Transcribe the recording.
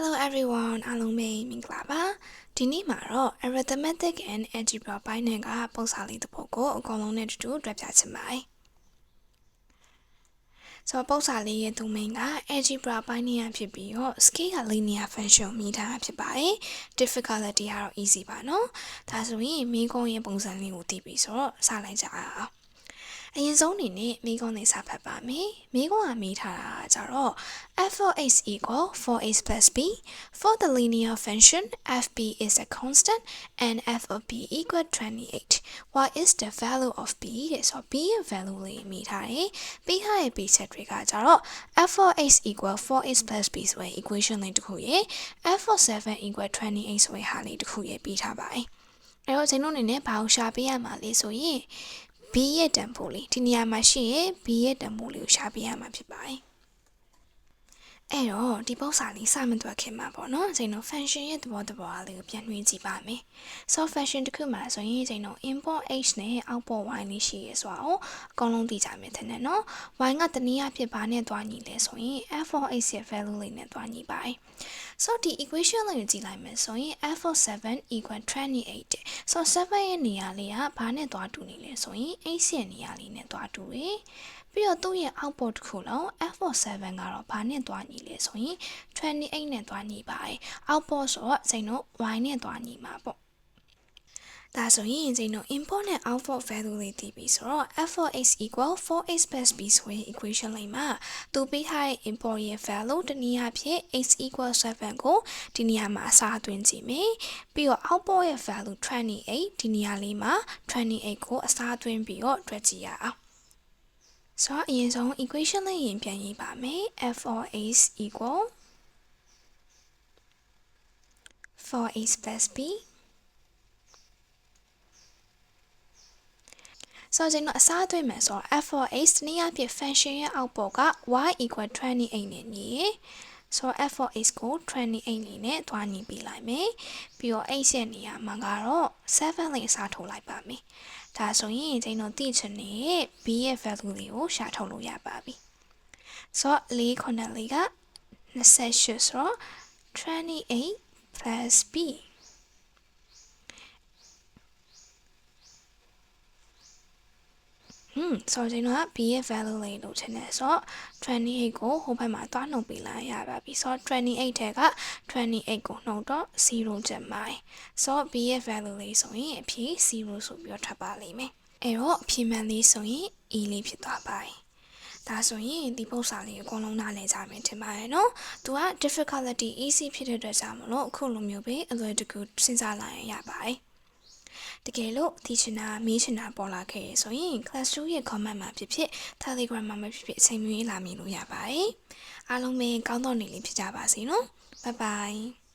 Hello everyone အားလုံးပဲမင်္ဂလာပါဒီနေ့မှာတော့ arithmetic and algebra ပိုင်းနဲ့ကပုံစံလေးတစ်ပုဒ်ကိုအကုန်လုံးနဲ့တူတူတွေ့ပြချင်ပါတယ်ဆိုတော့ပုံစံလေးရဲ့ domain က algebra ပိုင်းနဲ့ဖြစ်ပြီးတော့ scale က linear function မိထားတာဖြစ်ပါတယ် difficulty ကတော့ easy ပါเนาะဒါဆိုရင်မိကုန်းရဲ့ပုံစံလေးကိုသိပြီဆိုတော့စလိုက်ကြအောင်အရင်ဆုံးအနေနဲ့မိကုန်းလေးစဖတ်ပါမယ်မိကုန်းကမိထားတာကြတော့ f of x equal 4x plus b for the linear function fb is a constant and f of b equal 28 what is the value of b တဲ့ဆိုတော့ b ရဲ့ value လေးမိထားတယ်ပြီးထားရဲ့ b ချက်တွေကကြတော့ f of x equal 4x plus b ဆိုတဲ့ equation လေးတစ်ခုရယ် f of 7 equal 28ဆိုတဲ့ဟာလေးတစ်ခုရယ်ပြီးထားပါတယ်အဲ့တော့ကျွန်တော်အနေနဲ့ဘာကိုရှာပေးရမှာလဲဆိုရင် b ရဲ့တန်ဖိုးလေးဒီနေရာမှာရှိရင် b ရဲ့တန်ဖိုးလေးကိုရှာပေးရမှာဖြစ်ပါတယ်အဲ့တော့ဒီပုံစံလေးစမတွက်ခင်မှာပေါ့နော်ကျွန်တော် function ရဲ့သဘောတရားလေးကိုပြန်နှွှဲကြည့်ပါမယ် so function တစ်ခုမှာဆိုရင်ကျွန်တော် import h နဲ့ output y လေးရှိရဆိုတော့အကုန်လုံးသိကြမယ်ထင်တယ်နော် y ကတနည်းအားဖြင့်ဘာနဲ့တွားညီလဲဆိုရင် f of x ရဲ့ value လေးနဲ့တွားညီပါတယ် so ဒီ equation လေးကိုကြည့်လိုက်မယ်ဆိုရင် f of 7 equal 28 so 7ရဲ့နေရာလေးကဘာနဲ့တွားတူနေလဲဆိုရင် x ရဲ့နေရာလေးနဲ့တွားတူရယ်ပြီးတော့သူ့ရဲ့ output တစ်ခုလုံး f of 7ကတော့ဘာနဲ့တွားညီလဲဆိုရင်28နဲ့တွားညီပါတယ် output ဆိုတော့ကျွန်တော် y နဲ့တွားညီမှာပေါ့ဒါဆိုရင်ကျွန်တော် import နဲ့ output value လေးတည်ပြီဆိုတော့ f of x equal 4x plus b ဆိုတဲ့ equation လေးမှာသူပေးထားတဲ့ import ရဲ့ value တနည်းအားဖြင့် x equal 7ကိုဒီနေရာမှာအစားသွင်းကြည့်မယ်ပြီးတော့ output ရဲ့ value 28ဒီနေရာလေးမှာ28ကိုအစားသွင်းပြီးတော့တွက်ကြည့်ရအောင်so အရင်ဆုံး equation လေးရင်ပြန်ရေးပါမယ် f of x equal 4x plus b so ကျွန်တော်အစားသွင်းမယ်ဆိုတော့ f of x တနည်းအားဖြင့် function ရဲ့ output က y equal 28နဲ့ညီရယ်so f of x ကို28လေးနဲ့တွားညီပေးလိုက်မယ်ပြီးတော့ x ရဲ့နေရာမှာကတော့7လေးအစားထိုးလိုက်ပါမယ်ဒါဆိုရင်ကျွန်တော်သိချင်တဲ့ b ရဲ့ value လေးကိုရှာထုတ်လို့ရပါပြီဆိုတော့4ခုနဲ့4က28ဆိုတော့28 plus b so ကျွန်တော်က b ရဲ့ value လေးလို့ထင်တယ်ဆိုတော့28ကိုဟိုဘက်မှာတွားနှုတ်ပေးလိုက်ရပါပြီဆိုတော့28ထဲက28ကိုနှုတ်တော့0ကျန်ပါတယ်ဆိုတော့ b ရဲ့ value လေးဆိုရင်အဖြေ0ဆိုပြီးတော့ထွက်ပါလိမ့်မယ်အဲ့တော့အဖြေမှန်လေးဆိုရင် e လေးဖြစ်သွားပါတယ်ဒါဆိုရင်ဒီပုံစံလေးအကုန်လုံးနားလည်ကြမယ်ထင်ပါတယ်နော်သူက difficulty easy ဖြစ်တဲ့အတွက်ကြောင့်မလို့အခုလိုမျိုးပဲအလွယ်တကူစဉ်းစားလိုက်ရပါတယ်တကယ်လို့သိချင်တာမေးချင်တာပေါ်လာခဲ့ရဆိုရင် class 2ရဲ့ comment မှာဖြစ်ဖြစ် Telegram မှာဖြစ်ဖြစ်အချိန်မီလာမိလို့ရပါတယ်အားလုံးပဲကောင်းသောနေ့လေးဖြစ်ကြပါစေနော် bye bye